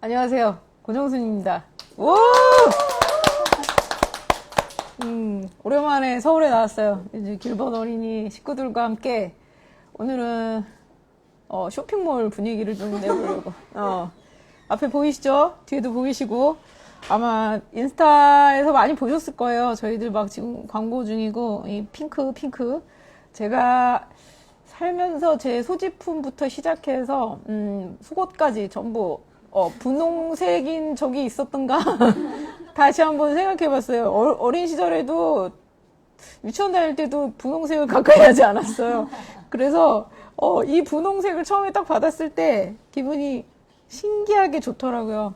안녕하세요. 고정순입니다. 오! 오랜만에 서울에 나왔어요. 이제 길번 어린이 식구들과 함께 오늘은 쇼핑몰 분위기를 좀 내보려고. 앞에 보이시죠? 뒤에도 보이시고 아마 인스타에서 많이 보셨을 거예요. 저희들 막 지금 광고 중이고 이 핑크 제가 살면서 제 소지품부터 시작해서 속옷까지 전부 분홍색인 적이 있었던가 다시 한번 생각해봤어요. 어린 시절에도 유치원 다닐 때도 분홍색을 가까이 하지 않았어요. 그래서 이 분홍색을 처음에 딱 받았을 때 기분이 신기하게 좋더라고요.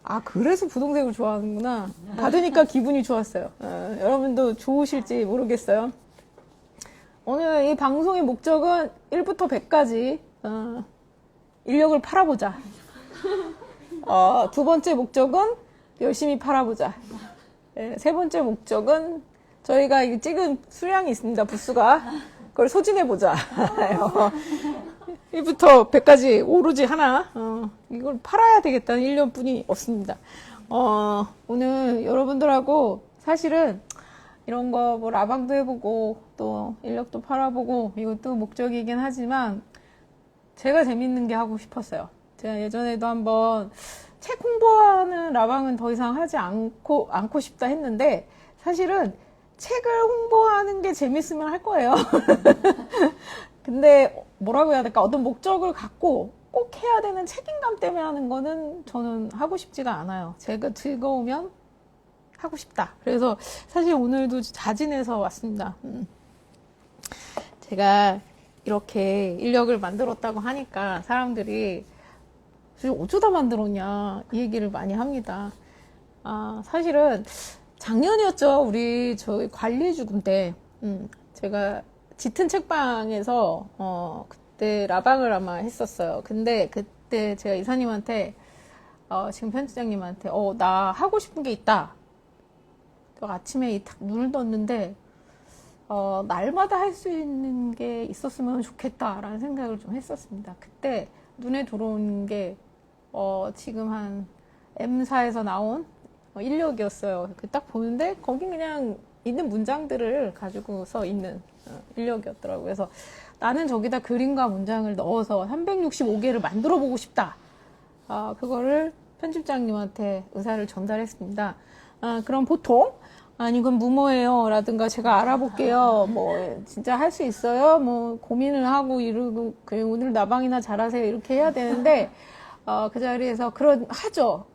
아, 그래서 분홍색을 좋아하는구나. 받으니까 기분이 좋았어요. 여러분도 좋으실지 모르겠어요. 오늘 이 방송의 목적은 1부터 100까지 인력을 팔아보자. 두 번째 목적은 열심히 팔아보자. 세 번째 목적은 저희가 이게 찍은 수량이 있습니다. 부스가. 그걸 소진해보자. 1부터 100까지 오로지 하나. 이걸 팔아야 되겠다는 일념뿐이 없습니다. 오늘 여러분들하고 사실은 이런 거 뭐 라방도 해보고 또 인력도 팔아보고 이것도 목적이긴 하지만 제가 재밌는 게 하고 싶었어요. 제가 예전에도 한번 책 홍보하는 라방은 더 이상 하지 않고 싶다 했는데 사실은 책을 홍보하는 게 재밌으면 할 거예요. 근데 뭐라고 해야 될까? 어떤 목적을 갖고 꼭 해야 되는 책임감 때문에 하는 거는 저는 하고 싶지가 않아요. 제가 즐거우면 하고 싶다. 그래서 사실 오늘도 자진해서 왔습니다. 제가 이렇게 인력을 만들었다고 하니까 사람들이 어쩌다 만들었냐 이 얘기를 많이 합니다. 사실은 작년이었죠. 저희 관리주금 때 제가 짙은 책방에서 그때 라방을 아마 했었어요. 근데 그때 제가 이사님한테 지금 편집장님한테 나 하고 싶은 게 있다. 아침에 딱 눈을 떴는데 날마다 할 수 있는 게 있었으면 좋겠다라는 생각을 좀 했었습니다. 그때 눈에 들어온 게 지금 한 M사에서 나온 인력이었어요. 딱 보는데 거기 그냥 있는 문장들을 가지고서 있는 인력이었더라고요. 그래서 나는 저기다 그림과 문장을 넣어서 365개를 만들어 보고 싶다. 그거를 편집장님한테 의사를 전달했습니다. 그럼 보통 이건 무모해요 라든가 제가 알아볼게요 뭐 진짜 할 수 있어요 뭐 고민을 하고 이러고 오늘 나방이나 잘하세요 이렇게 해야 되는데 그 자리에서 하죠.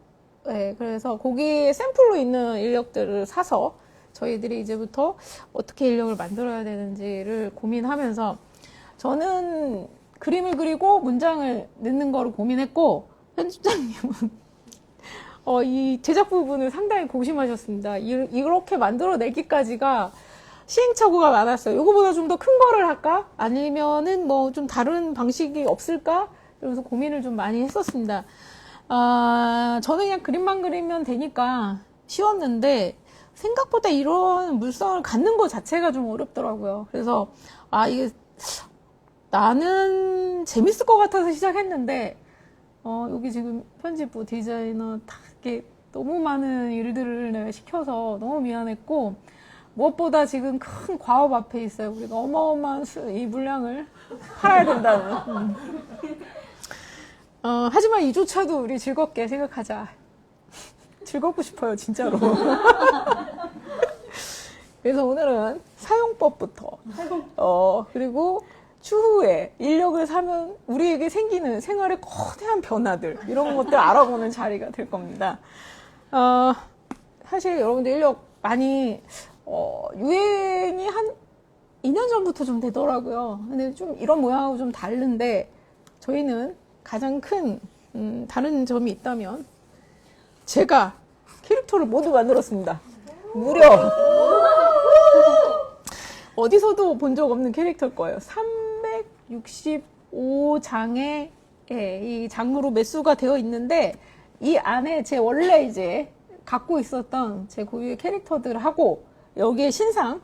네, 그래서 거기에 샘플로 있는 인력들을 사서 저희들이 이제부터 어떻게 인력을 만들어야 되는지를 고민하면서 저는 그림을 그리고 문장을 넣는 거를 고민했고 편집장님은 이 제작 부분을 상당히 고심하셨습니다. 이렇게 만들어내기까지가 시행착오가 많았어요. 이거보다 좀 더 큰 거를 할까? 아니면은 뭐 좀 다른 방식이 없을까? 이러면서 고민을 좀 많이 했었습니다. 저는 그냥 그림만 그리면 되니까 쉬웠는데 생각보다 이런 물성을 갖는 것 자체가 좀 어렵더라고요. 그래서 이게 나는 재밌을 것 같아서 시작했는데 여기 지금 편집부 디자이너 다 이렇게 너무 많은 일들을 내가 시켜서 너무 미안했고 무엇보다 지금 큰 과업 앞에 있어요. 우리가 어마어마한 이 물량을 팔아야 된다는. 하지만 이조차도 우리 즐겁게 생각하자. 즐겁고 싶어요, 진짜로. 그래서 오늘은 사용법부터 그리고 추후에 인력을 사면 우리에게 생기는 생활의 거대한 변화들 이런 것들 알아보는 자리가 될 겁니다. 사실 여러분들 인력 많이 유행이 한 2년 전부터 좀 되더라고요. 근데 좀 이런 모양하고 좀 다른데 저희는 가장 큰 다른 점이 있다면 제가 캐릭터를 모두 만들었습니다. 무려 어디서도 본 적 없는 캐릭터일 거예요. 365장의 이 장으로 매수가 되어 있는데 이 안에 제 원래 이제 갖고 있었던 제 고유의 캐릭터들하고 여기에 신상이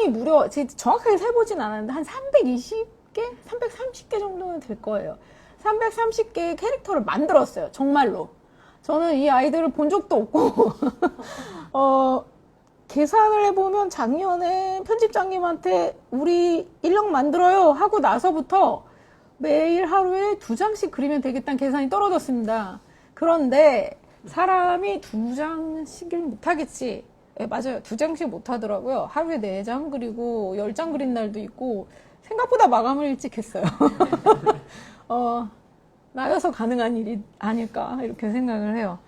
무려 정확하게 세보진 않았는데 한 320개, 330개 정도는 될 거예요. 330개의 캐릭터를 만들었어요. 정말로. 저는 이 아이들을 본 적도 없고, 계산을 해보면 작년에 편집장님한테 우리 인력 만들어요 하고 나서부터 매일 하루에 2장씩 그리면 되겠다는 계산이 떨어졌습니다. 그런데 사람이 2장씩을 못하겠지. 네, 맞아요. 2장씩 못하더라고요. 하루에 4장 그리고 10장 그린 날도 있고 생각보다 마감을 일찍 했어요. 나여서 가능한 일이 아닐까 이렇게 생각을 해요.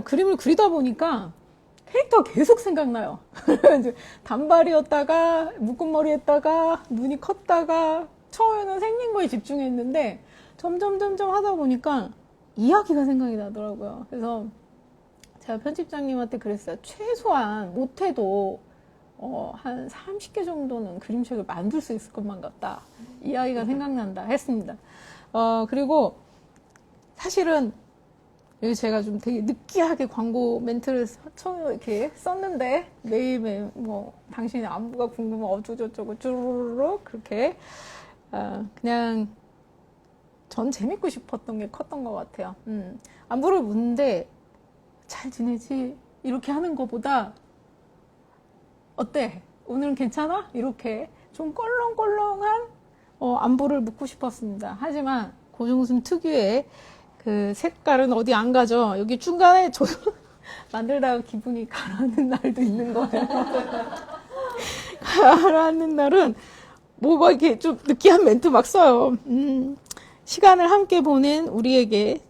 그림을 그리다 보니까 캐릭터가 계속 생각나요. 단발이었다가 묶음머리 했다가 눈이 컸다가 처음에는 생긴 거에 집중했는데 점점 하다 보니까 이야기가 생각이 나더라고요. 그래서 제가 편집장님한테 그랬어요. 최소한 못해도 한 30개 정도는 그림책을 만들 수 있을 것만 같다. 이야기가 생각난다 했습니다. 그리고 사실은 여기 제가 좀 되게 느끼하게 광고 멘트를 처음에 이렇게 썼는데 매일매일 뭐 당신의 안부가 궁금한 어쩌고저쩌고 쭈루루루 그렇게 그냥 전 재밌고 싶었던 게 컸던 것 같아요. 안부를 묻는데 잘 지내지? 이렇게 하는 것보다 어때? 오늘은 괜찮아? 이렇게 좀 껄렁껄렁한 안부를 묻고 싶었습니다. 하지만 고종순 특유의 그 색깔은 어디 안 가죠. 여기 중간에 저 만들다가 기분이 가라앉는 날도 있는 거예요. 가라앉는 날은 뭐가 이렇게 좀 느끼한 멘트 막 써요. 시간을 함께 보낸 우리에게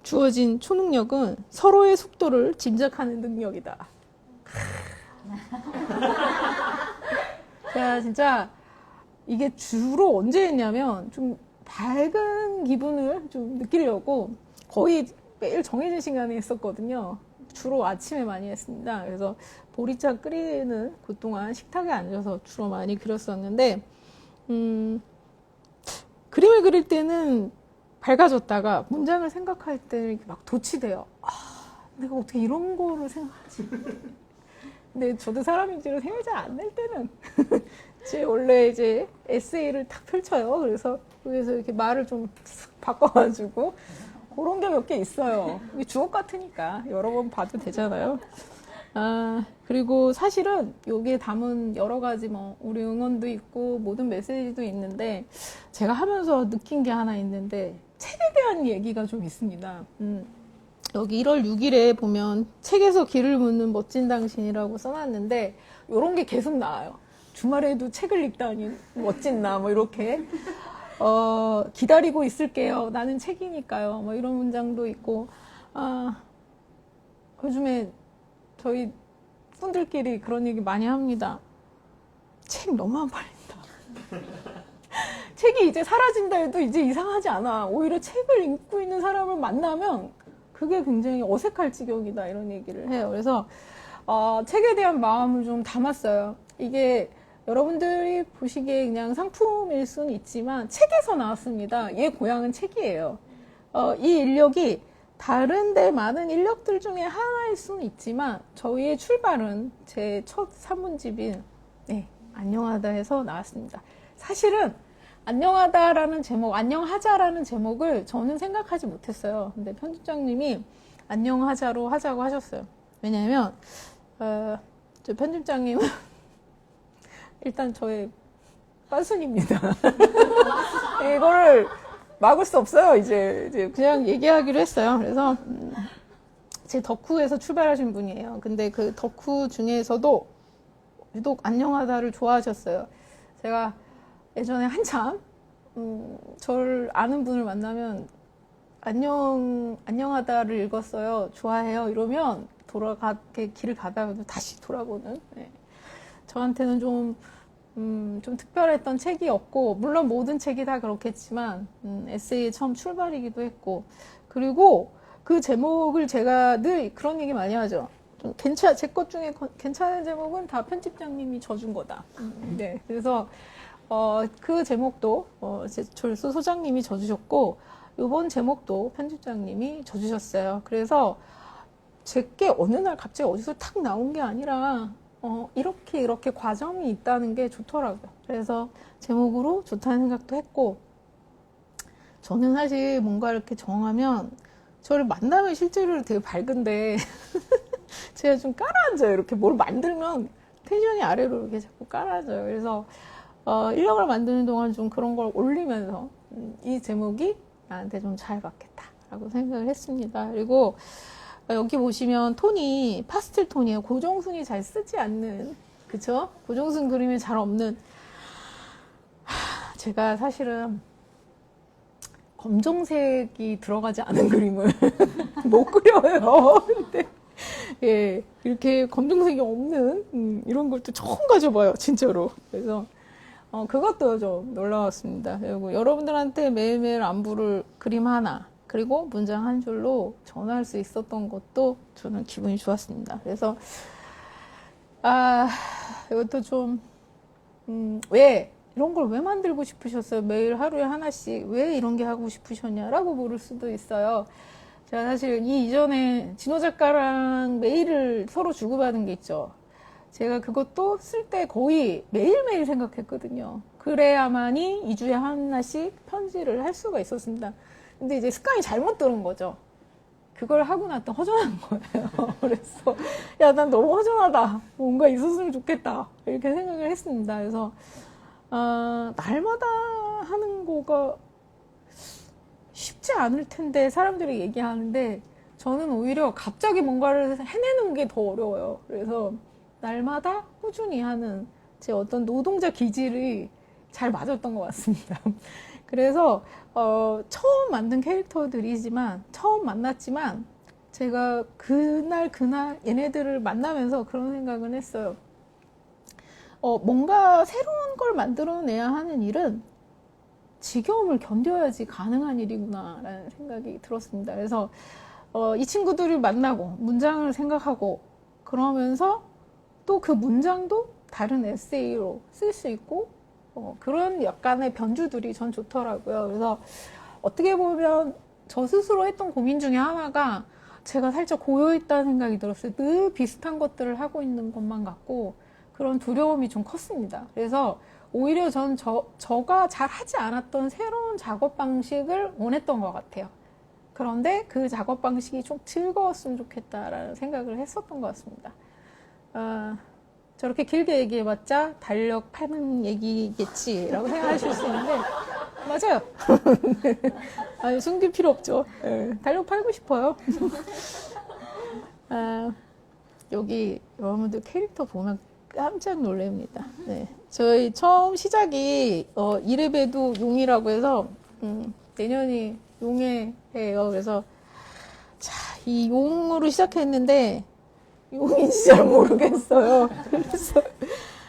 주어진 초능력은 서로의 속도를 짐작하는 능력이다. 제가 진짜 이게 주로 언제 했냐면 좀 밝은 기분을 좀 느끼려고 거의 매일 정해진 시간에 했었거든요. 주로 아침에 많이 했습니다. 그래서 보리차 끓이는 그동안 식탁에 앉아서 주로 많이 그렸었는데 그림을 그릴 때는 밝아졌다가 문장을 생각할 때는 이렇게 막 도취돼요. 내가 어떻게 이런 거를 생각하지? 근데 저도 사람인지로 생각이 잘 안 날 때는 제 원래 이제 에세이를 딱 펼쳐요. 그래서 여기서 이렇게 말을 좀 바꿔가지고 그런 게 몇 개 있어요. 이게 주옥 같으니까 여러 번 봐도 되잖아요. 그리고 사실은 여기에 담은 여러 가지 뭐 우리 응원도 있고 모든 메시지도 있는데 제가 하면서 느낀 게 하나 있는데 책에 대한 얘기가 좀 있습니다. 여기 1월 6일에 보면 책에서 길을 묻는 멋진 당신이라고 써놨는데 이런 게 계속 나와요. 주말에도 책을 읽다니 멋진 나 뭐 이렇게 기다리고 있을게요. 나는 책이니까요. 뭐 이런 문장도 있고 요즘에 저희 분들끼리 그런 얘기 많이 합니다. 책 너무 안 팔린다. 책이 이제 사라진다 해도 이제 이상하지 않아. 오히려 책을 읽고 있는 사람을 만나면 그게 굉장히 어색할 지경이다 이런 얘기를 해요. 그래서 책에 대한 마음을 좀 담았어요. 이게 여러분들이 보시기에 그냥 상품일 수는 있지만 책에서 나왔습니다. 얘 고향은 책이에요. 이 인력이 다른데 많은 인력들 중에 하나일 수는 있지만 저희의 출발은 제 첫 산문집인 안녕하다에서 나왔습니다. 사실은 안녕하다라는 제목, 안녕하자라는 제목을 저는 생각하지 못했어요. 근데 편집장님이 안녕하자로 하자고 하셨어요. 왜냐면 저 편집장님은 일단 저의 빤순입니다. 이거를 막을 수 없어요. 이제 그냥 얘기하기로 했어요. 그래서 제 덕후에서 출발하신 분이에요. 근데 그 덕후 중에서도 유독 안녕하다를 좋아하셨어요. 제가 예전에 한참 저를 아는 분을 만나면 안녕하다를 읽었어요. 좋아해요. 이러면 길을 가다가도 다시 돌아보는. 저한테는 좀 특별했던 책이었고, 물론 모든 책이 다 그렇겠지만, 에세이의 처음 출발이기도 했고, 그리고 그 제목을 제가 늘 그런 얘기 많이 하죠. 제 것 중에 괜찮은 제목은 다 편집장님이 져준 거다. 네. 그래서, 그 제목도, 졸수 소장님이 져주셨고, 요번 제목도 편집장님이 져주셨어요. 그래서 제게 어느 날 갑자기 어디서 탁 나온 게 아니라, 이렇게 과정이 있다는 게 좋더라고요. 그래서 제목으로 좋다는 생각도 했고, 저는 사실 뭔가 이렇게 정하면 저를 만나면 실제로 되게 밝은데 제가 좀 깔아앉아요. 이렇게 뭘 만들면 텐션이 아래로 이렇게 자꾸 깔아앉아요. 그래서 인력을 만드는 동안 좀 그런 걸 올리면서 이 제목이 나한테 좀 잘 맞겠다라고 생각을 했습니다. 그리고 여기 보시면 톤이 파스텔 톤이에요. 고정순이 잘 쓰지 않는, 그쵸? 고정순 그림이 잘 없는. 제가 사실은 검정색이 들어가지 않은 그림을 못 그려요. 근데 예, 이렇게 검정색이 없는 이런 걸 또 처음 가져봐요, 진짜로. 그래서 그것도 좀 놀라웠습니다. 그리고 여러분들한테 매일매일 안부를 그림 하나, 그리고 문장 한 줄로 전할 수 있었던 것도 저는 기분이 좋았습니다. 그래서 이것도 좀 왜 이런 걸 왜 만들고 싶으셨어요? 매일 하루에 하나씩 왜 이런 게 하고 싶으셨냐라고 물을 수도 있어요. 제가 사실 이 이전에 진호 작가랑 메일을 서로 주고받은 게 있죠. 제가 그것도 쓸 때 거의 매일매일 생각했거든요. 그래야만이 2주에 하나씩 편지를 할 수가 있었습니다. 근데 이제 습관이 잘못 들은 거죠. 그걸 하고 났더니 허전한 거예요. 그래서 야, 난 너무 허전하다. 뭔가 있었으면 좋겠다. 이렇게 생각을 했습니다. 그래서 날마다 하는 거가 쉽지 않을 텐데 사람들이 얘기하는데 저는 오히려 갑자기 뭔가를 해내는 게 더 어려워요. 그래서 날마다 꾸준히 하는 제 어떤 노동자 기질이 잘 맞았던 것 같습니다. 그래서 처음 만든 캐릭터들이지만 처음 만났지만 제가 그날 얘네들을 만나면서 그런 생각은 했어요. 뭔가 새로운 걸 만들어내야 하는 일은 지겨움을 견뎌야지 가능한 일이구나 라는 생각이 들었습니다. 그래서 이 친구들을 만나고 문장을 생각하고 그러면서 또 그 문장도 다른 에세이로 쓸 수 있고 그런 약간의 변주들이 전 좋더라고요. 그래서 어떻게 보면 저 스스로 했던 고민 중에 하나가 제가 살짝 고여있다는 생각이 들었어요. 늘 비슷한 것들을 하고 있는 것만 같고 그런 두려움이 좀 컸습니다. 그래서 오히려 전 저가 잘 하지 않았던 새로운 작업 방식을 원했던 것 같아요. 그런데 그 작업 방식이 좀 즐거웠으면 좋겠다라는 생각을 했었던 것 같습니다. 저렇게 길게 얘기해봤자 달력 파는 얘기겠지라고 생각하실 수 있는데 맞아요. 아니, 숨길 필요 없죠. 네, 달력 팔고 싶어요. 여기 여러분들 캐릭터 보면 깜짝 놀랍니다. 네. 저희 처음 시작이 이래봬도 용이라고 해서 내년이 용의 해예요. 그래서 자, 이 용으로 시작했는데 용인지 잘 모르겠어요. 그래서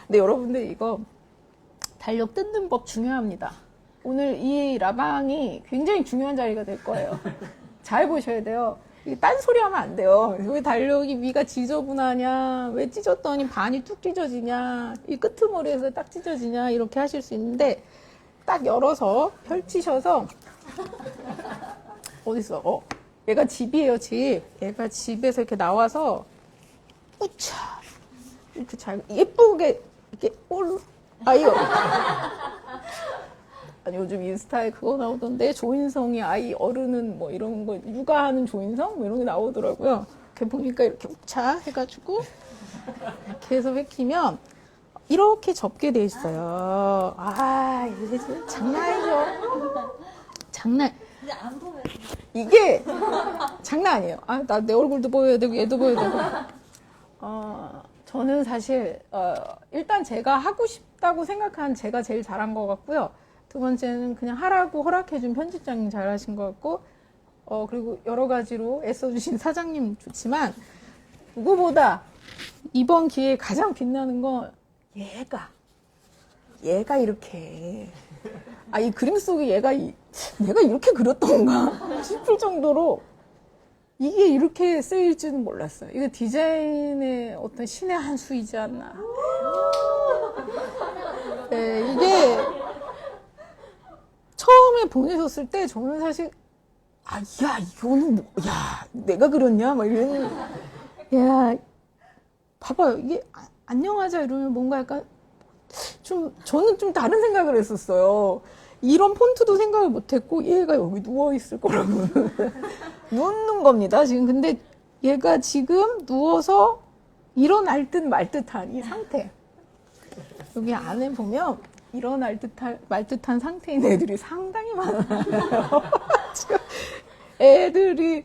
근데 여러분들 이거 달력 뜯는 법 중요합니다. 오늘 이 라방이 굉장히 중요한 자리가 될 거예요. 잘 보셔야 돼요. 딴소리 하면 안 돼요. 왜 달력이 위가 지저분하냐, 왜 찢었더니 반이 뚝 찢어지냐, 이 끄트머리에서 딱 찢어지냐, 이렇게 하실 수 있는데, 딱 열어서 펼치셔서, 어딨어? 얘가 집이에요, 집. 얘가 집에서 이렇게 나와서, 우차! 이렇게 잘, 예쁘게, 이렇게, 이거. 아니, 요즘 인스타에 그거 나오던데 조인성이 아이 어른은 뭐 이런 거 육아하는 조인성 뭐 이런 게 나오더라고요. 이렇게 보니까 이렇게 우차 해가지고 이렇게 해서 획히면 이렇게 접게 돼 있어요. 이게 장난 아니죠. 장난. 이게 장난 아니에요. 나 내 얼굴도 보여야 되고 얘도 보여야 되고. 저는 사실 일단 제가 하고 싶다고 생각한 제가 제일 잘한 것 같고요. 두 번째는 그냥 하라고 허락해준 편집장님 잘하신 것 같고, 그리고 여러 가지로 애써주신 사장님 좋지만, 누구보다 이번 기회에 가장 빛나는 건 얘가 이렇게, 이 그림 속에 내가 이렇게 그렸던가 싶을 정도로 이게 이렇게 쓰일 줄은 몰랐어요. 이거 디자인의 어떤 신의 한 수이지 않나. 네, 이게 처음에 보내셨을 때 저는 사실 이거는 내가 그렸냐 막 이런 봐봐요. 이게 안녕하자 이러면 뭔가 약간 저는 좀 다른 생각을 했었어요. 이런 폰트도 생각을 못했고 얘가 여기 누워있을 거라고 눕는 겁니다 지금. 근데 얘가 지금 누워서 일어날 듯 말 듯한 이 상태. 여기 안에 보면 일어날 듯한 말 듯한 상태인 애들이 상당히 많아요. 지금 애들이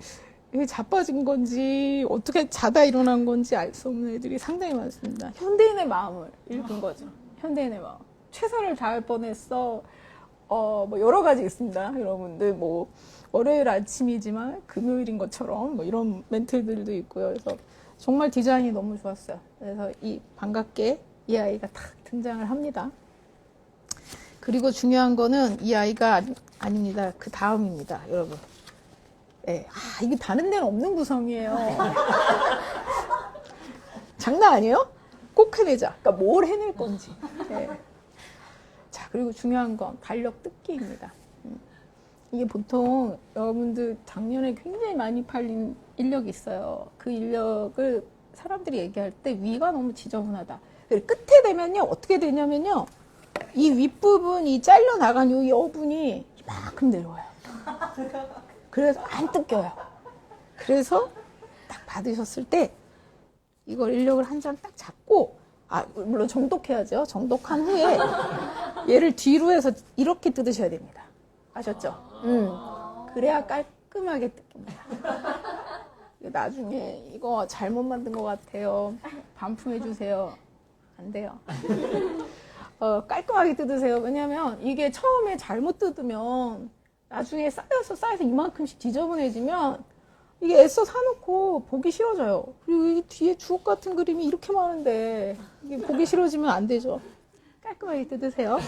자빠진 건지 어떻게 자다 일어난 건지 알 수 없는 애들이 상당히 많습니다. 현대인의 마음을 읽은 거죠. 현대인의 마음. 최선을 다할 뻔했어. 뭐 여러 가지 있습니다. 여러분들 뭐 월요일 아침이지만 금요일인 것처럼 뭐 이런 멘트들도 있고요. 그래서 정말 디자인이 너무 좋았어요. 그래서 반갑게 이 아이가 탁 등장을 합니다. 그리고 중요한 거는 이 아이가 아닙니다. 그 다음입니다, 여러분. 네. 이게 다른 데는 없는 구성이에요. 장난 아니에요? 꼭 해내자. 그러니까 뭘 해낼 건지. 네. 자, 그리고 중요한 건 달력 뜯기입니다. 이게 보통 여러분들 작년에 굉장히 많이 팔린 인력이 있어요. 그 인력을 사람들이 얘기할 때 위가 너무 지저분하다. 끝에 되면요, 어떻게 되냐면요, 이 윗부분이 잘려나간 이 여분이 이만큼 내려와요. 그래서 안 뜯겨요. 그래서 딱 받으셨을 때 이걸 인력을 한 장 딱 잡고, 물론 정독해야죠. 정독한 후에 얘를 뒤로 해서 이렇게 뜯으셔야 됩니다. 아셨죠? 그래야 깔끔하게 뜯깁니다. 나중에 이거 잘못 만든 것 같아요. 반품해주세요. 안 돼요. 깔끔하게 뜯으세요. 왜냐면 이게 처음에 잘못 뜯으면 나중에 쌓여서 이만큼씩 지저분해지면 이게 애써 사놓고 보기 싫어져요. 그리고 이 뒤에 주옥 같은 그림이 이렇게 많은데 이게 보기 싫어지면 안 되죠. 깔끔하게 뜯으세요.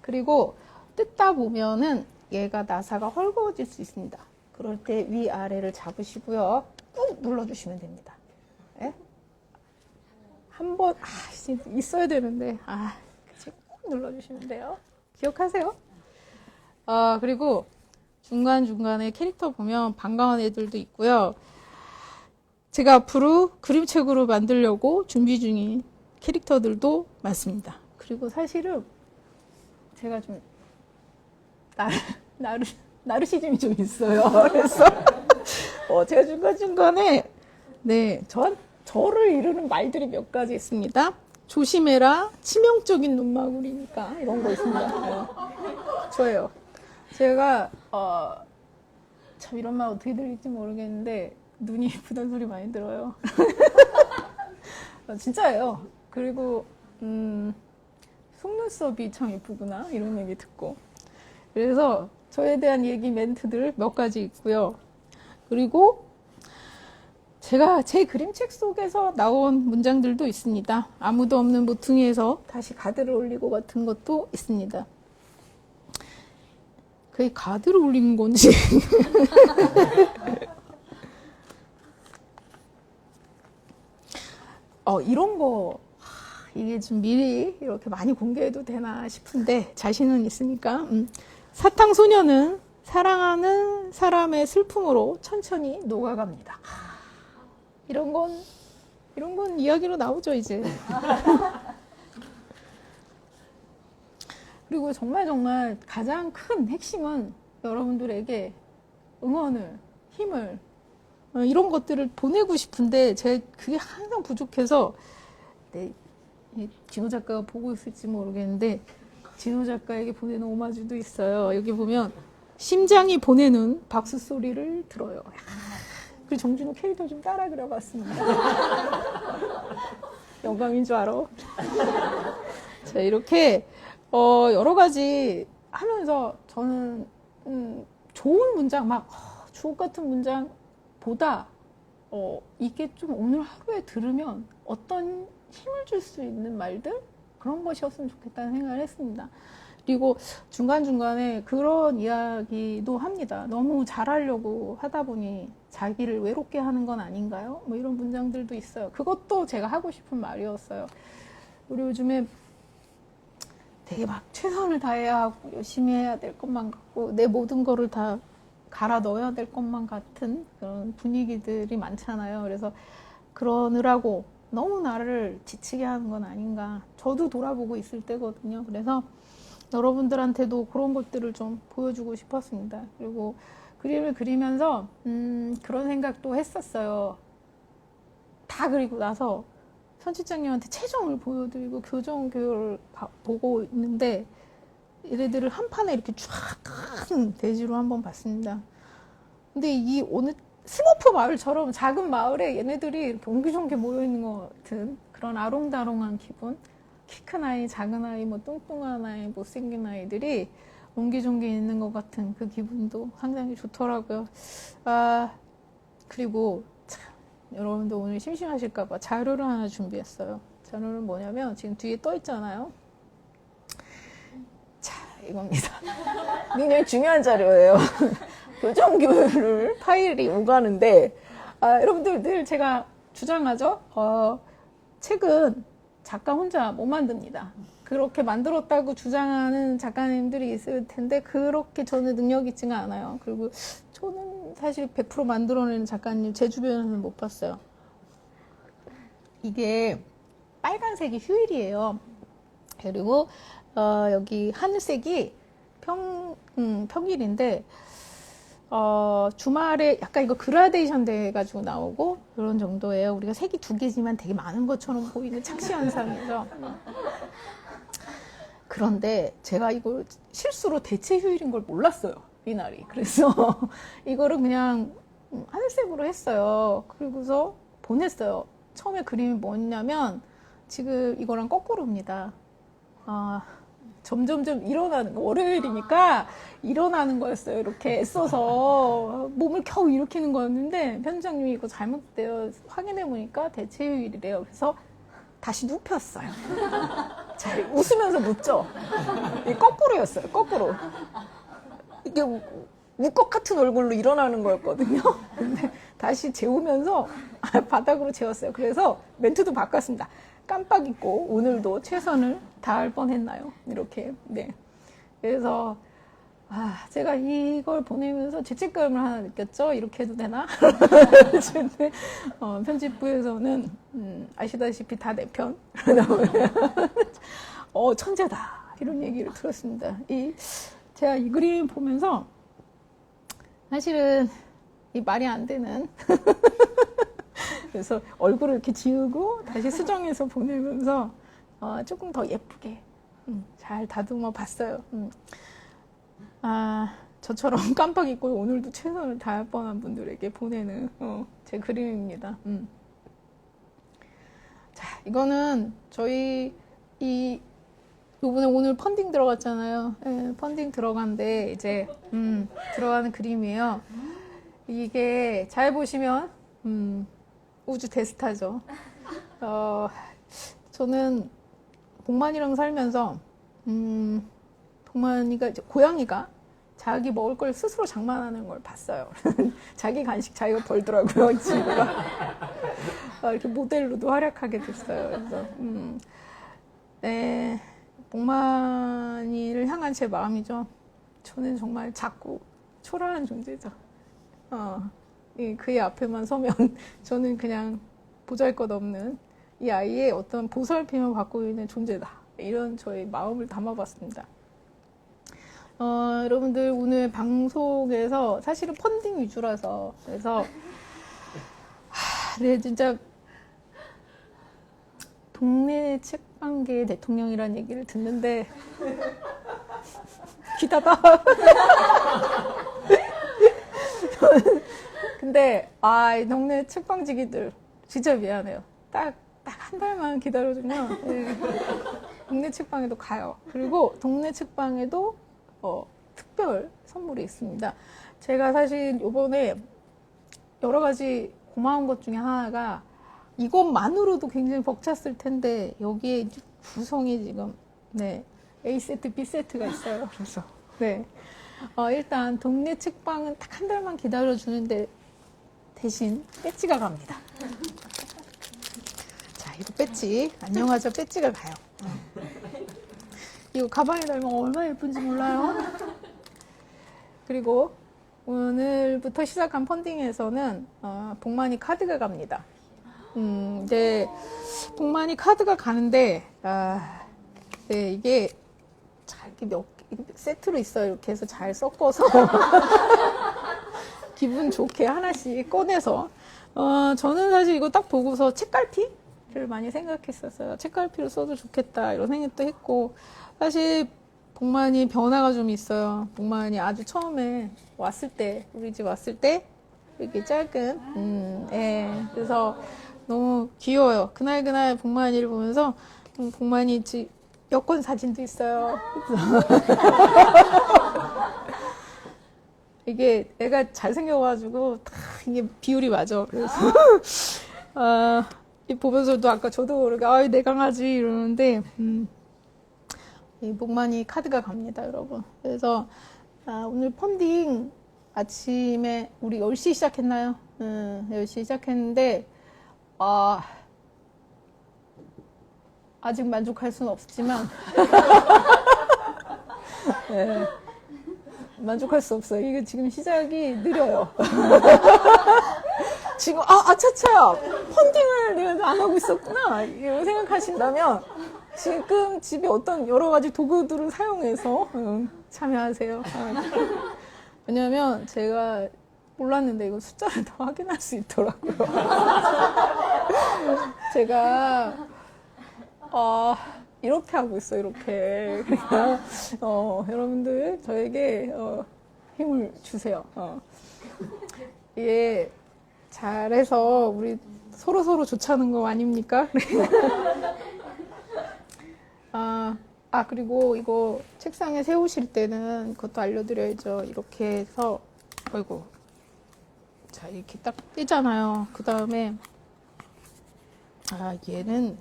그리고 뜯다 보면은 얘가 나사가 헐거워질 수 있습니다. 그럴 때 위아래를 잡으시고요. 꾹 눌러주시면 됩니다. 네? 한번 있어야 되는데 그치, 꾹 눌러주시면 돼요. 기억하세요. 그리고 중간중간에 캐릭터 보면 반가운 애들도 있고요. 제가 앞으로 그림책으로 만들려고 준비 중인 캐릭터들도 많습니다. 그리고 사실은 제가 좀 나르시즘이 좀 있어요. 그래서 제가 중간중간에 저를 이루는 말들이 몇 가지 있습니다. 조심해라, 치명적인 눈마구리니까 이런 거 있습니다. 저예요. 제가 참 이런 말 어떻게 들릴지 모르겠는데 눈이 예쁘다는 소리 많이 들어요. 진짜예요. 그리고 속눈썹이 참 예쁘구나 이런 얘기 듣고, 그래서 저에 대한 얘기 멘트들 몇 가지 있고요. 그리고 제가 제 그림책 속에서 나온 문장들도 있습니다. 아무도 없는 모퉁이에서 다시 가드를 올리고 같은 것도 있습니다. 그게 가드를 올리는 건지 이런 거 이게 좀 미리 이렇게 많이 공개해도 되나 싶은데 자신은 있으니까. 사탕소녀는 사랑하는 사람의 슬픔으로 천천히 녹아갑니다. 이런 건 이야기로 나오죠, 이제. 그리고 정말 가장 큰 핵심은 여러분들에게 응원을, 힘을, 이런 것들을 보내고 싶은데 그게 항상 부족해서 진호 작가가 보고 있을지 모르겠는데 진호 작가에게 보내는 오마주도 있어요. 여기 보면 심장이 보내는 박수 소리를 들어요. 그리고 정진호 캐릭터 좀 따라 그려봤습니다. 영광인 줄 알아. 자, 이렇게 여러 가지 하면서 저는 좋은 문장, 주옥 같은 문장보다 이게 좀 오늘 하루에 들으면 어떤 힘을 줄 수 있는 말들, 그런 것이었으면 좋겠다는 생각을 했습니다. 그리고 중간중간에 그런 이야기도 합니다. 너무 잘하려고 하다 보니 자기를 외롭게 하는 건 아닌가요? 뭐 이런 문장들도 있어요. 그것도 제가 하고 싶은 말이었어요. 우리 요즘에 되게 최선을 다해야 하고 열심히 해야 될 것만 같고 내 모든 거를 다 갈아 넣어야 될 것만 같은 그런 분위기들이 많잖아요. 그래서 그러느라고 너무 나를 지치게 하는 건 아닌가. 저도 돌아보고 있을 때거든요. 그래서 여러분들한테도 그런 것들을 좀 보여주고 싶었습니다. 그리고 그림을 그리면서 그런 생각도 했었어요. 다 그리고 나서 편집장님한테 최종을 보여드리고 교정 교육을 보고 있는데 얘네들을 한 판에 이렇게 쫙 큰 대지로 한번 봤습니다. 근데 이 오늘 스머프 마을처럼 작은 마을에 얘네들이 이렇게 옹기종기 모여있는 것 같은 그런 아롱다롱한 기분. 키 큰 아이, 작은 아이, 뭐 뚱뚱한 아이, 못생긴 아이들이 옹기종기 있는 것 같은 그 기분도 상당히 좋더라고요. 그리고 참, 여러분들 오늘 심심하실까봐 자료를 하나 준비했어요. 자료는 뭐냐면 지금 뒤에 떠 있잖아요. 자, 이겁니다. 굉장히 중요한 자료예요. 교정교육을 파일이 오가는데, 여러분들 늘 제가 주장하죠. 책은 작가 혼자 못 만듭니다. 그렇게 만들었다고 주장하는 작가님들이 있을 텐데 그렇게 저는 능력 있지가 않아요. 그리고 저는 사실 100% 만들어내는 작가님 제 주변에는 못 봤어요. 이게 빨간색이 휴일이에요. 그리고 여기 하늘색이 평일인데 주말에 약간 이거 그라데이션 돼가지고 나오고 그런 정도예요. 우리가 색이 두 개지만 되게 많은 것처럼 보이는 착시 현상이죠. 그런데 제가 이걸 실수로 대체 휴일인 걸 몰랐어요. 이날이. 그래서 이거를 그냥 하늘색으로 했어요. 그리고서 보냈어요. 처음에 그림이 뭐냐면 지금 이거랑 거꾸로입니다. 점점점 일어나는 거, 월요일이니까 일어나는 거였어요. 이렇게 애써서 몸을 겨우 일으키는 거였는데 편집장님이 이거 잘못돼요. 확인해 보니까 대체 휴일이래요. 그래서 다시 눕혔어요. 자, 웃으면서 눕죠. 이게 거꾸로였어요. 거꾸로. 이게 우꺽 같은 얼굴로 일어나는 거였거든요. 근데 다시 재우면서 바닥으로 재웠어요. 그래서 멘트도 바꿨습니다. 깜빡 잊고 오늘도 최선을 다할 뻔했나요? 이렇게. 네. 그래서 제가 이걸 보내면서 죄책감을 하나 느꼈죠. 이렇게 해도 되나? 편집부에서는 아시다시피 다 내 편. 천재다 이런 얘기를 들었습니다. 제가 이 그림 보면서 사실은 이 말이 안 되는 그래서 얼굴을 이렇게 지우고 다시 수정해서 보내면서 조금 더 예쁘게 잘 다듬어 봤어요. 저처럼 깜빡 잊고 오늘도 최선을 다할 뻔한 분들에게 보내는 제 그림입니다. 자, 이거는 저희 요번에 오늘 펀딩 들어갔잖아요. 네, 펀딩 들어간데 이제 들어가는 그림이에요. 이게 잘 보시면 우주 대스타죠. 저는 복만이랑 살면서 복만이가 고양이가 자기 먹을 걸 스스로 장만하는 걸 봤어요. 자기 간식 자기가 벌더라고요, 이 친구가. 이렇게 모델로도 활약하게 됐어요. 그래서 네, 복만이를 향한 제 마음이죠. 저는 정말 작고 초라한 존재죠. 그의 앞에만 서면 저는 그냥 보잘것없는 이 아이의 어떤 보살핌을 받고 있는 존재다. 이런 저의 마음을 담아봤습니다. 여러분들 오늘 방송에서 사실은 펀딩 위주라서 그래서 네, 진짜 동네 책방계 대통령이라는 얘기를 듣는데 기다다. 근데 이 동네 책방지기들 진짜 미안해요. 딱 한 달만 기다려주면 네, 동네 책방에도 가요. 그리고 동네 책방에도 특별 선물이 있습니다. 제가 사실 이번에 여러 가지 고마운 것 중에 하나가 이것만으로도 굉장히 벅찼을 텐데 여기에 구성이 지금 네, A세트, B세트가 있어요. 그래서 네. 일단 동네 책방은 딱 한 달만 기다려주는데 대신 배지가 갑니다. 자, 이거 배지. 안녕하죠. 배지가 가요. 이거 가방에 달면 얼마나 예쁜지 몰라요. 그리고 오늘부터 시작한 펀딩에서는 복만이 카드가 갑니다. 이제 복만이 카드가 가는데 네, 이게 잘 이렇게 몇 세트로 있어요. 이렇게 해서 잘 섞어서 기분 좋게 하나씩 꺼내서 저는 사실 이거 딱 보고서 책갈피를 많이 생각했었어요. 책갈피로 써도 좋겠다 이런 생각도 했고 사실 복만이 변화가 좀 있어요. 복만이 아주 처음에 왔을 때 우리 집 왔을 때 이렇게 짧은 예. 그래서 너무 귀여워요. 그날 복만이를 보면서 복만이 여권 사진도 있어요. 이게 애가 잘생겨가지고 다 이게 비율이 맞아. 그래서 이 보면서도 아까 저도 모르게 내 강아지 이러는데 이 복만이 카드가 갑니다, 여러분. 그래서 오늘 펀딩 아침에 우리 10시 시작했나요? 10시 시작했는데 아직 만족할 수는 없지만 네, 만족할 수 없어요. 이게 지금 시작이 느려요. 지금 아차차 펀딩을 내가 안 하고 있었구나 이런 생각하신다면 지금 집에 어떤 여러 가지 도구들을 사용해서 참여하세요. 왜냐면 제가 몰랐는데 이거 숫자를 더 확인할 수 있더라고요. 제가 이렇게 하고 있어, 이렇게. 그러니까 여러분들 저에게 힘을 주세요. 이게 잘해서 우리 서로 좋자는 거 아닙니까? 그리고 이거 책상에 세우실 때는 그것도 알려드려야죠. 이렇게 해서 아이고 자 이렇게 딱 떼잖아요. 그 다음에 얘는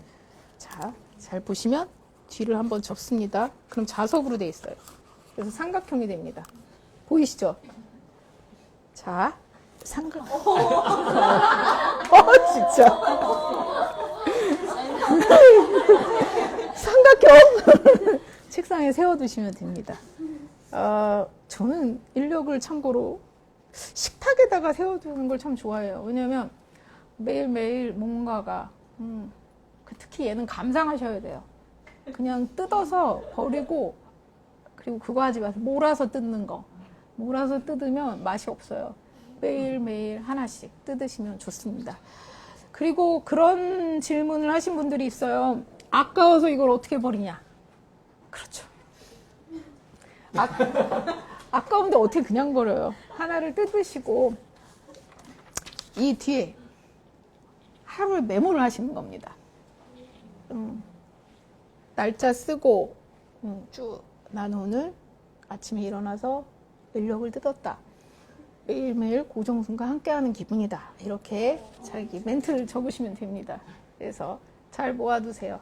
자 잘 보시면 뒤를 한번 접습니다. 그럼 자석으로 돼 있어요. 그래서 삼각형이 됩니다. 보이시죠? 자 삼각 진짜 삼각형 책상에 세워두시면 됩니다. 저는 인력을 참고로 식탁에다가 세워두는 걸 참 좋아해요. 왜냐면 매일매일 뭔가가 특히 얘는 감상하셔야 돼요. 그냥 뜯어서 버리고 그리고 그거 하지 마세요. 몰아서 뜯는 거. 몰아서 뜯으면 맛이 없어요. 매일매일 하나씩 뜯으시면 좋습니다. 그리고 그런 질문을 하신 분들이 있어요. 아까워서 이걸 어떻게 버리냐? 그렇죠. 아까운데 어떻게 그냥 버려요? 하나를 뜯으시고 이 뒤에 하루를 메모를 하시는 겁니다. 날짜 쓰고 쭉 난 오늘 아침에 일어나서 인력을 뜯었다. 매일매일 고정순과 함께하는 기분이다. 이렇게 자기 멘트를 적으시면 됩니다. 그래서 잘 모아두세요.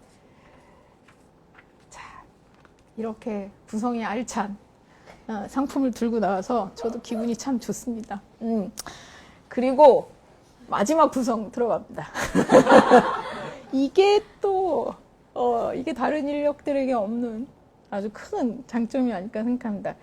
자, 이렇게 구성이 알찬 상품을 들고 나와서 저도 기분이 참 좋습니다. 그리고 마지막 구성 들어갑니다. 이게 또 이게 다른 인력들에게 없는 아주 큰 장점이 아닐까 생각합니다.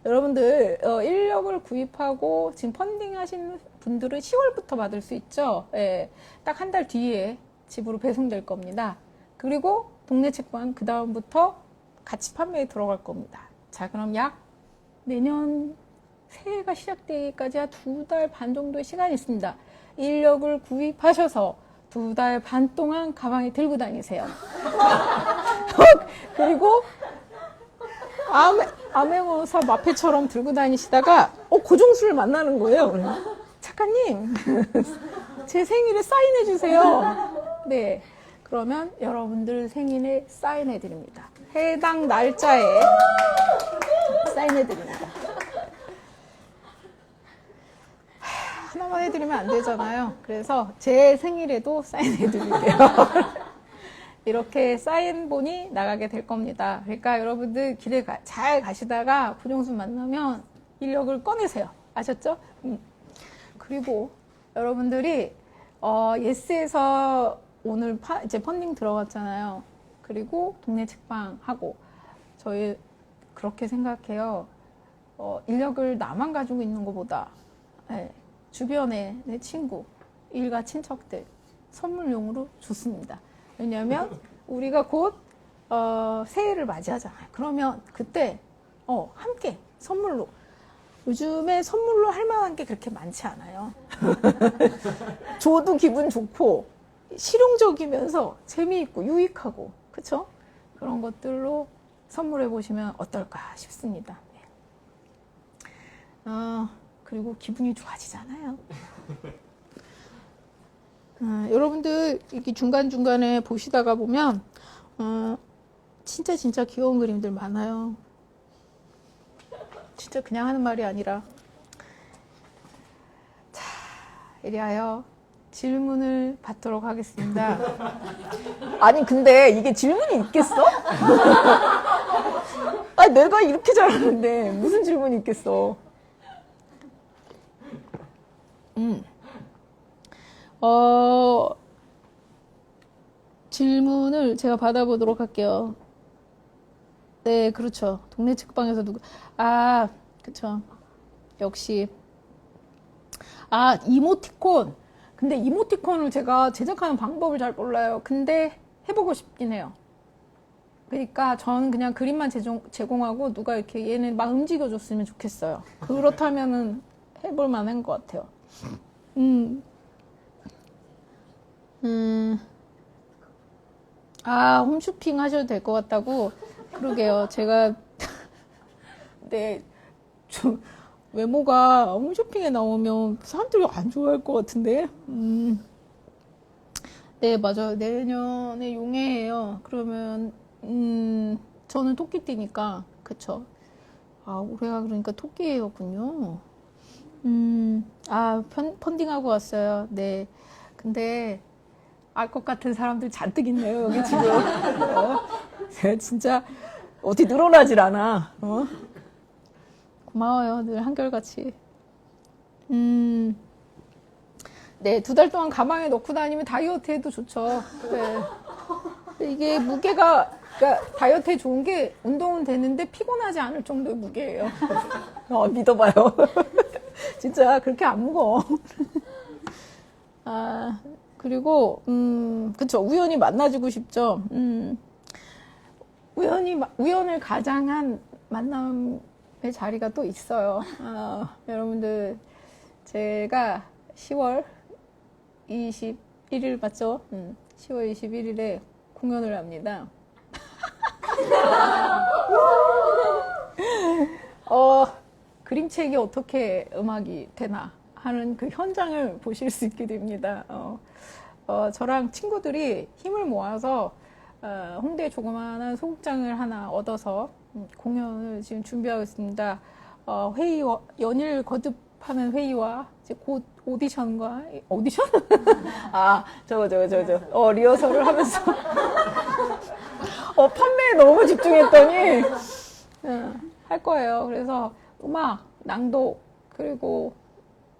여러분들 인력을 구입하고 지금 펀딩 하시는 분들은 10월부터 받을 수 있죠. 예, 딱 한 달 뒤에 집으로 배송될 겁니다. 그리고 동네 책방 그 다음부터 같이 판매에 들어갈 겁니다. 자, 그럼 약 내년 새해가 시작되기까지 한 2달 반 정도의 시간이 있습니다. 인력을 구입하셔서 2달 반 동안 가방에 들고 다니세요. 그리고 암행어사 마패처럼 들고 다니시다가 고종수를 만나는 거예요. 작가님 제 생일에 사인해 주세요. 네, 그러면 여러분들 생일에 사인해 드립니다. 해당 날짜에 사인해 드립니다. 하나만 해드리면 안 되잖아요. 그래서 제 생일에도 사인해 드릴게요. 이렇게 사인본이 나가게 될 겁니다. 그러니까 여러분들 길에 잘 가시다가 고종수 만나면 인력을 꺼내세요. 아셨죠? 그리고 여러분들이 예스에서 오늘 이제 펀딩 들어갔잖아요. 그리고 동네 책방 하고 저희 그렇게 생각해요. 인력을 나만 가지고 있는 것보다 주변에 내 친구, 일가 친척들 선물용으로 좋습니다. 왜냐하면 우리가 곧 새해를 맞이하잖아요. 그러면 그때 함께 선물로, 요즘에 선물로 할 만한 게 그렇게 많지 않아요. 줘도 기분 좋고 실용적이면서 재미있고 유익하고, 그쵸? 그런 것들로 선물해 보시면 어떨까 싶습니다. 네. 그리고 기분이 좋아지잖아요. 여러분들 이렇게 중간중간에 보시다가 보면 진짜 귀여운 그림들 많아요. 진짜 그냥 하는 말이 아니라. 자, 이리하여 질문을 받도록 하겠습니다. 아니 근데 이게 질문이 있겠어? 아니 내가 이렇게 잘하는데 무슨 질문이 있겠어? 질문을 제가 받아보도록 할게요. 네, 그렇죠. 동네 책방에서 그쵸. 역시. 이모티콘. 근데 이모티콘을 제가 제작하는 방법을 잘 몰라요. 근데 해보고 싶긴 해요. 그러니까 저는 그냥 그림만 제공하고 누가 이렇게 얘는 막 움직여줬으면 좋겠어요. 그렇다면은 해볼 만한 것 같아요. 홈쇼핑 하셔도 될 것 같다고? 그러게요. 제가, 네, 좀, 외모가 홈쇼핑에 나오면 사람들이 안 좋아할 것 같은데? 네, 맞아요. 내년에 용해예요. 그러면, 저는 토끼띠니까, 그쵸. 올해가 그러니까 토끼였군요. 펀딩하고 왔어요. 네. 근데, 알 것 같은 사람들 잔뜩 있네요, 여기 지금. 제가 진짜 어디 늘어나질 않아. 고마워요, 늘 한결같이. 네, 2달 동안 가방에 넣고 다니면 다이어트에도 좋죠. 네. 근데 이게 무게가, 그러니까 다이어트에 좋은 게 운동은 되는데 피곤하지 않을 정도의 무게예요. 믿어봐요. 진짜 그렇게 안 무거워. 그리고 그쵸, 우연히 만나주고 싶죠. 우연을 가장한 만남의 자리가 또 있어요. 여러분들, 제가 10월 21일 맞죠? 10월 21일에 공연을 합니다. 그림책이 어떻게 음악이 되나 하는 그 현장을 보실 수 있게 됩니다. 저랑 친구들이 힘을 모아서 홍대 조그마한 소극장을 하나 얻어서 공연을 지금 준비하고 있습니다. 연일 거듭하는 회의와 이제 곧 오디션? 리허설을 하면서 판매에 너무 집중했더니 할 거예요. 그래서 음악, 낭독, 그리고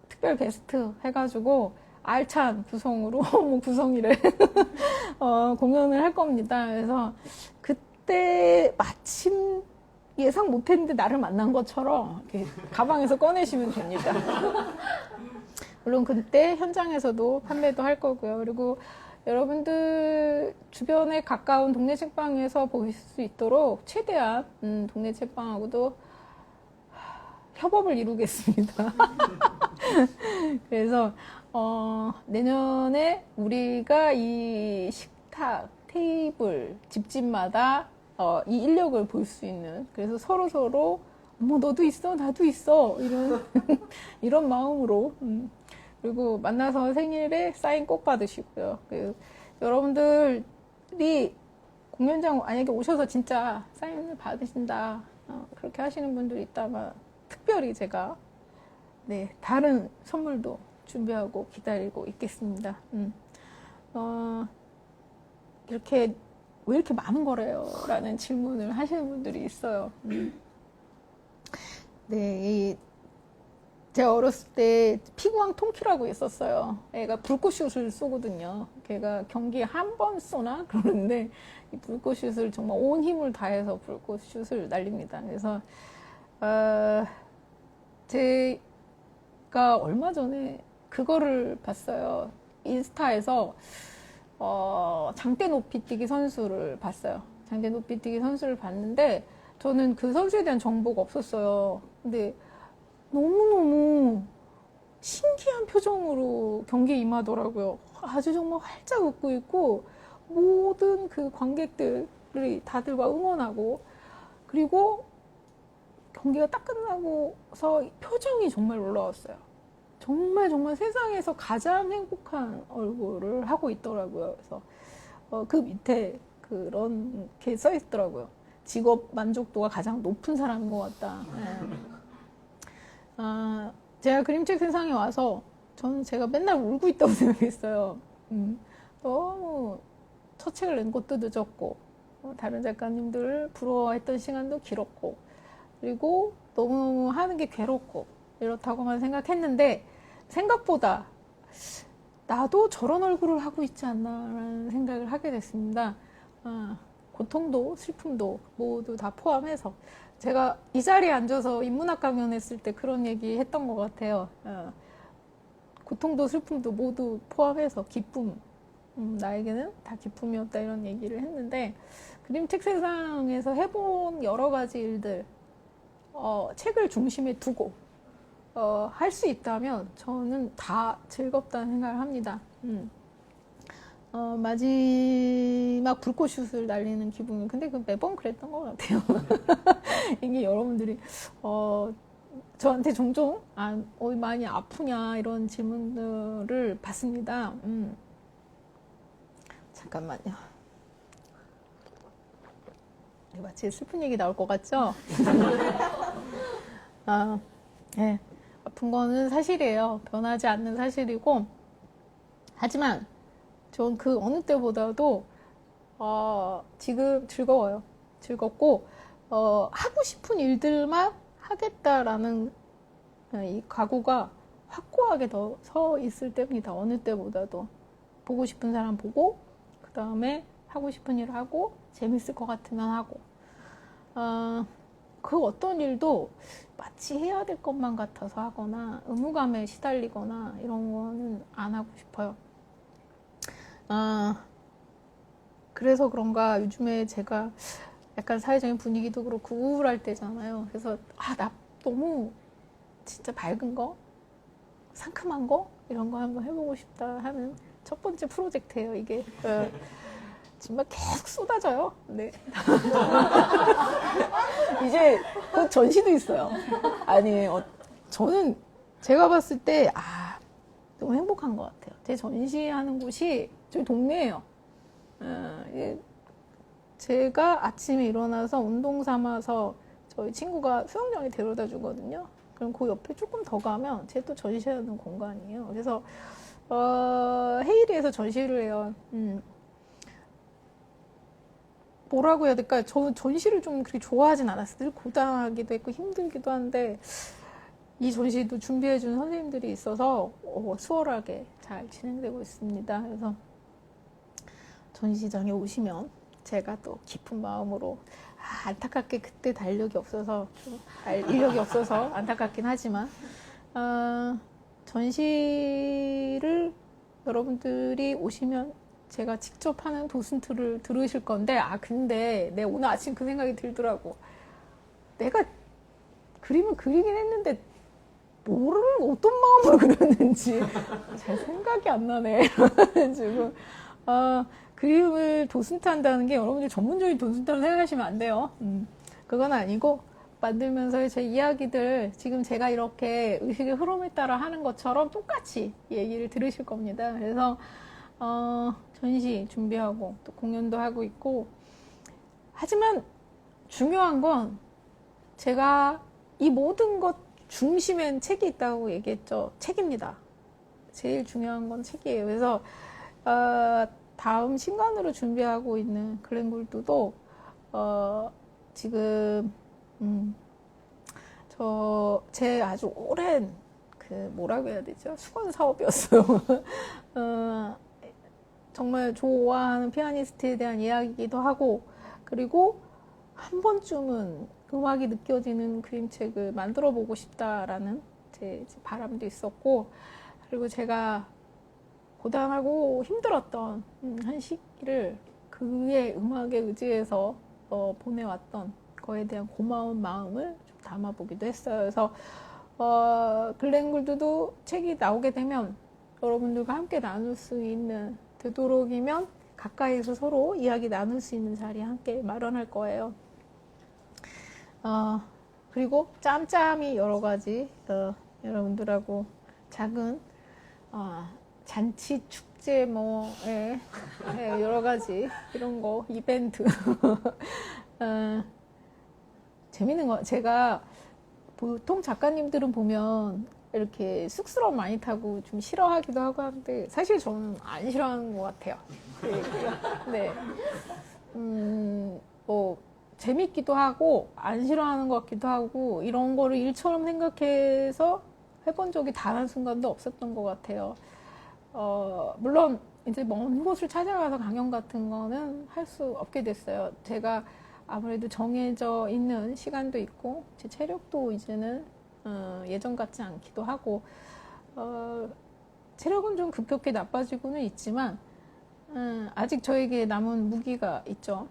특별 게스트 해가지고 알찬 구성으로 구성이래 공연을 할 겁니다. 그래서 그때 마침 예상 못했는데 나를 만난 것처럼 이렇게 가방에서 꺼내시면 됩니다. 물론 그때 현장에서도 판매도 할 거고요. 그리고 여러분들 주변에 가까운 동네 책방에서 보실 수 있도록 최대한 동네 책방하고도 협업을 이루겠습니다. 그래서 내년에 우리가 이 식탁, 테이블, 집집마다 이 인력을 볼 수 있는, 그래서 서로 너도 있어, 나도 있어, 이런 마음으로 그리고 만나서 생일에 사인 꼭 받으시고요. 여러분들이 공연장 만약에 오셔서 진짜 사인을 받으신다, 그렇게 하시는 분들이 있다면 특별히 제가 다른 선물도 준비하고 기다리고 있겠습니다. 왜 이렇게 많은 거래요? 라는 질문을 하시는 분들이 있어요. 네, 제가 어렸을 때 피구왕 통키라고 있었어요. 애가 불꽃슛을 쏘거든요. 걔가 경기에 한 번 쏘나? 그러는데 이 불꽃슛을 정말 온 힘을 다해서 불꽃슛을 날립니다. 그래서 제가 얼마 전에 그거를 봤어요. 인스타에서 장대 높이 뛰기 선수를 봤어요. 장대 높이뛰기 선수를 봤는데 저는 그 선수에 대한 정보가 없었어요. 근데 너무너무 신기한 표정으로 경기에 임하더라고요. 아주 정말 활짝 웃고 있고 모든 그 관객들이 다들 막 응원하고, 그리고 경기가 딱 끝나고서 표정이 정말 올라왔어요. 정말 정말 세상에서 가장 행복한 얼굴을 하고 있더라고요. 그래서 그 밑에 그런 게 써 있더라고요. 직업 만족도가 가장 높은 사람인 것 같다. 네. 제가 그림책 세상에 와서 저는 제가 맨날 울고 있다고 생각했어요. 너무 첫 책을 낸 것도 늦었고, 다른 작가님들을 부러워했던 시간도 길었고, 그리고 너무 하는 게 괴롭고 이렇다고만 생각했는데, 생각보다 나도 저런 얼굴을 하고 있지 않나라는 생각을 하게 됐습니다. 고통도 슬픔도 모두 다 포함해서 제가 이 자리에 앉아서 인문학 강연했을 때 그런 얘기 했던 것 같아요. 고통도 슬픔도 모두 포함해서 기쁨, 나에게는 다 기쁨이었다, 이런 얘기를 했는데, 그림책 세상에서 해본 여러 가지 일들, 책을 중심에 두고 할 수 있다면 저는 다 즐겁다는 생각을 합니다. 마지막 불꽃슛을 날리는 기분. 근데 그 매번 그랬던 것 같아요. 이게 여러분들이 저한테 종종 많이 아프냐 이런 질문들을 받습니다. 잠깐만요. 마치 슬픈 얘기 나올 것 같죠? 네. 아픈 거는 사실이에요. 변하지 않는 사실이고, 하지만 전 그 어느 때보다도 지금 즐거워요. 즐겁고 하고 싶은 일들만 하겠다라는 이 각오가 확고하게 더 서 있을 때입니다. 어느 때보다도. 보고 싶은 사람 보고, 그 다음에 하고 싶은 일 하고, 재밌을 것 같으면 하고, 그 어떤 일도 마치 해야 될 것만 같아서 하거나 의무감에 시달리거나 이런 거는 안 하고 싶어요. 그래서 그런가 요즘에 제가 약간 사회적인 분위기도 그렇고 우울할 때잖아요. 그래서 나 너무 진짜 밝은 거, 상큼한 거 이런 거 한번 해보고 싶다 하는 첫 번째 프로젝트예요, 이게. 정말 계속 쏟아져요. 네. 이제 곧 전시도 있어요. 아니, 저는 제가 봤을 때 너무 행복한 것 같아요. 제 전시하는 곳이 저희 동네예요. 제가 아침에 일어나서 운동 삼아서 저희 친구가 수영장에 데려다 주거든요. 그럼 그 옆에 조금 더 가면 제 또 전시하는 공간이에요. 그래서 헤이리에서 전시를 해요. 뭐라고 해야 될까요? 저 전시를 좀 그렇게 좋아하진 않았어요. 늘 고단하기도 했고 힘들기도 한데, 이 전시도 준비해준 선생님들이 있어서 수월하게 잘 진행되고 있습니다. 그래서 전시장에 오시면 제가 또 깊은 마음으로, 안타깝게 그때 달력이 없어서, 인력이 없어서 안타깝긴 하지만, 전시를 여러분들이 오시면 제가 직접 하는 도슨트를 들으실 건데, 근데 내 오늘 아침 그 생각이 들더라고. 내가 그림을 그리긴 했는데 뭐를 어떤 마음으로 그렸는지 잘 생각이 안 나네. 지금 그림을 도슨트 한다는 게 여러분들 전문적인 도슨트라고 생각하시면 안 돼요. 그건 아니고 만들면서의 제 이야기들, 지금 제가 이렇게 의식의 흐름에 따라 하는 것처럼 똑같이 얘기를 들으실 겁니다. 그래서 전시 준비하고 또 공연도 하고 있고, 하지만 중요한 건 제가 이 모든 것 중심엔 책이 있다고 얘기했죠. 책입니다. 제일 중요한 건 책이에요. 그래서 다음 신간으로 준비하고 있는 글렌 골드도 지금 제 아주 오랜 뭐라고 해야 되죠? 수건 사업이었어요. 정말 좋아하는 피아니스트에 대한 이야기이기도 하고, 그리고 한 번쯤은 음악이 느껴지는 그림책을 만들어 보고 싶다라는 제 바람도 있었고, 그리고 제가 고단하고 힘들었던 한 시기를 그의 음악에 의지해서 보내왔던 거에 대한 고마운 마음을 좀 담아보기도 했어요. 그래서 글렌 굴드도 책이 나오게 되면 여러분들과 함께 나눌 수 있는, 되도록이면 가까이서 서로 이야기 나눌 수 있는 자리 함께 마련할 거예요. 그리고 짬짬이 여러 가지 여러분들하고 작은 잔치 축제 여러 가지 이런 거 이벤트 재밌는 거, 제가 보통 작가님들은 보면 이렇게 쑥스러움 많이 타고 좀 싫어하기도 하고 하는데 사실 저는 안 싫어하는 것 같아요. 네. 뭐 재밌기도 하고 안 싫어하는 것 같기도 하고 이런 거를 일처럼 생각해서 해본 적이 단 한순간도 없었던 것 같아요. 물론 이제 먼 곳을 찾아가서 강연 같은 거는 할 수 없게 됐어요. 제가 아무래도 정해져 있는 시간도 있고 제 체력도 이제는 예전 같지 않기도 하고 체력은 좀 급격히 나빠지고는 있지만 아직 저에게 남은 무기가 있죠.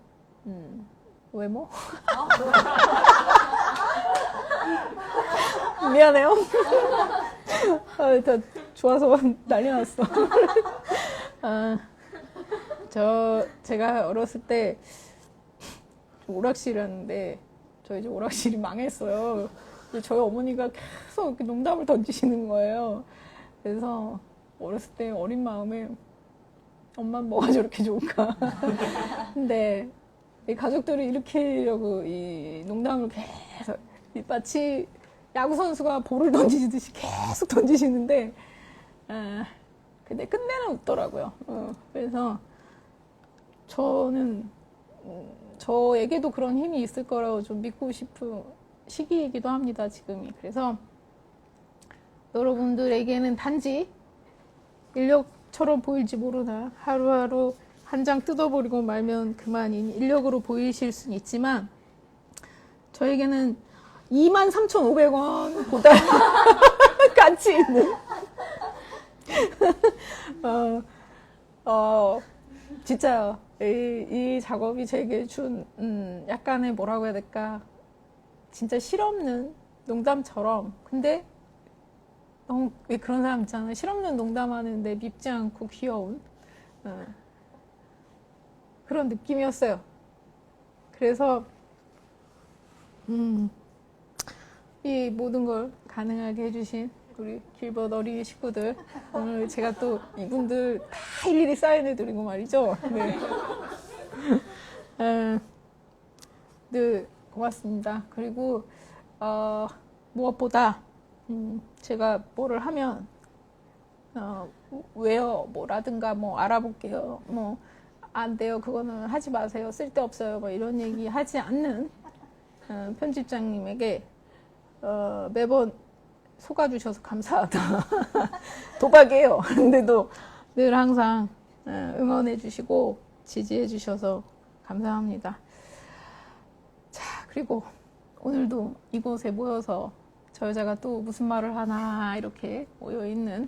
외모? 미안해요. 다 좋아서 난리 났어. 제가 어렸을 때 오락실이었는데 저 이제 오락실이 망했어요. 저희 어머니가 계속 이렇게 농담을 던지시는 거예요. 그래서 어렸을 때 어린 마음에 엄마는 뭐가 저렇게 좋을까. 근데 이 가족들을 일으키려고 이 농담을 계속 마치 야구선수가 볼을 던지듯이 계속 던지시는데 근데 끝내는 웃더라고요. 그래서 저는 저에게도 그런 힘이 있을 거라고 좀 믿고 싶은 시기이기도 합니다, 지금이. 그래서 여러분들에게는 단지 인력처럼 보일지 모르나 하루하루 한 장 뜯어버리고 말면 그만인 인력으로 보이실 수는 있지만 저에게는 23,500원보다 가치 있는 진짜 이 작업이 제게 준 약간의 뭐라고 해야 될까, 진짜 실없는 농담처럼, 근데 너무 왜 그런 사람 있잖아요. 실없는 농담하는데 밉지 않고 귀여운 그런 느낌이었어요. 그래서 이 모든 걸 가능하게 해주신 우리 길벗 어린이 식구들, 오늘 제가 또 이분들 다 일일이 사인해드리고 말이죠. 네. 늘 고맙습니다. 그리고 무엇보다 제가 뭐를 하면 왜요? 뭐라든가 뭐 알아볼게요. 뭐 안 돼요. 그거는 하지 마세요. 쓸데없어요. 뭐 이런 얘기 하지 않는 편집장님에게 매번 속아주셔서 감사하다. 도박이에요. 근데도 늘 항상 응원해주시고 지지해주셔서 감사합니다. 자, 그리고 오늘도 이곳에 모여서 저 여자가 또 무슨 말을 하나 이렇게 모여있는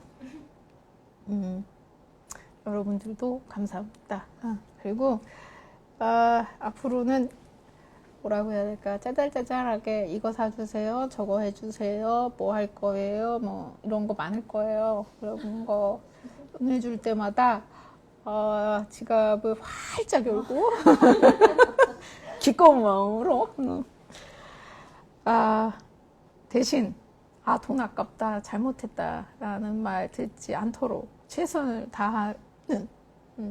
여러분들도 감사합니다. 그리고 앞으로는 뭐라고 해야 될까, 짜잘짜잘하게 이거 사주세요, 저거 해주세요, 뭐 할 거예요, 뭐 이런 거 많을 거예요. 그런 거 보내줄 때마다 지갑을 활짝 열고 기꺼운 마음으로 대신 돈 아깝다, 잘못했다 라는 말 듣지 않도록 최선을 다하는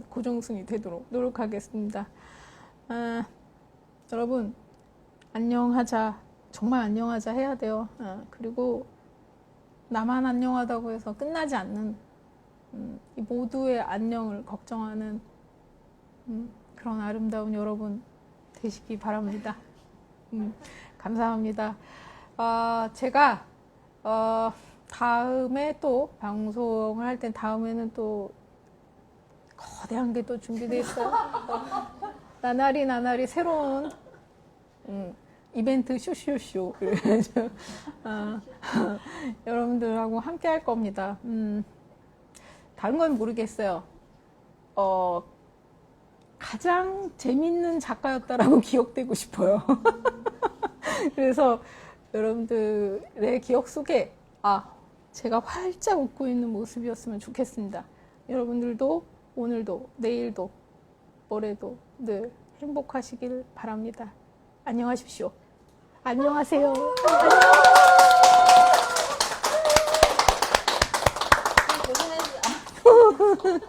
고정순이 되도록 노력하겠습니다. 여러분, 안녕하자, 정말 안녕하자 해야 돼요. 그리고 나만 안녕하다고 해서 끝나지 않는 이 모두의 안녕을 걱정하는 그런 아름다운 여러분 되시기 바랍니다. 감사합니다. 제가 다음에 또 방송을 할 땐 다음에는 또 거대한 게 또 준비되어 있어요. 나날이 새로운 이벤트 쇼쇼쇼 여러분들하고 함께 할 겁니다. 다른 건 모르겠어요. 가장 재밌는 작가였다라고 기억되고 싶어요. 그래서 여러분들의 기억 속에 제가 활짝 웃고 있는 모습이었으면 좋겠습니다. 여러분들도 오늘도 내일도 모레도 늘 행복하시길 바랍니다. 안녕하십시오. 안녕하세요. 고생했어요.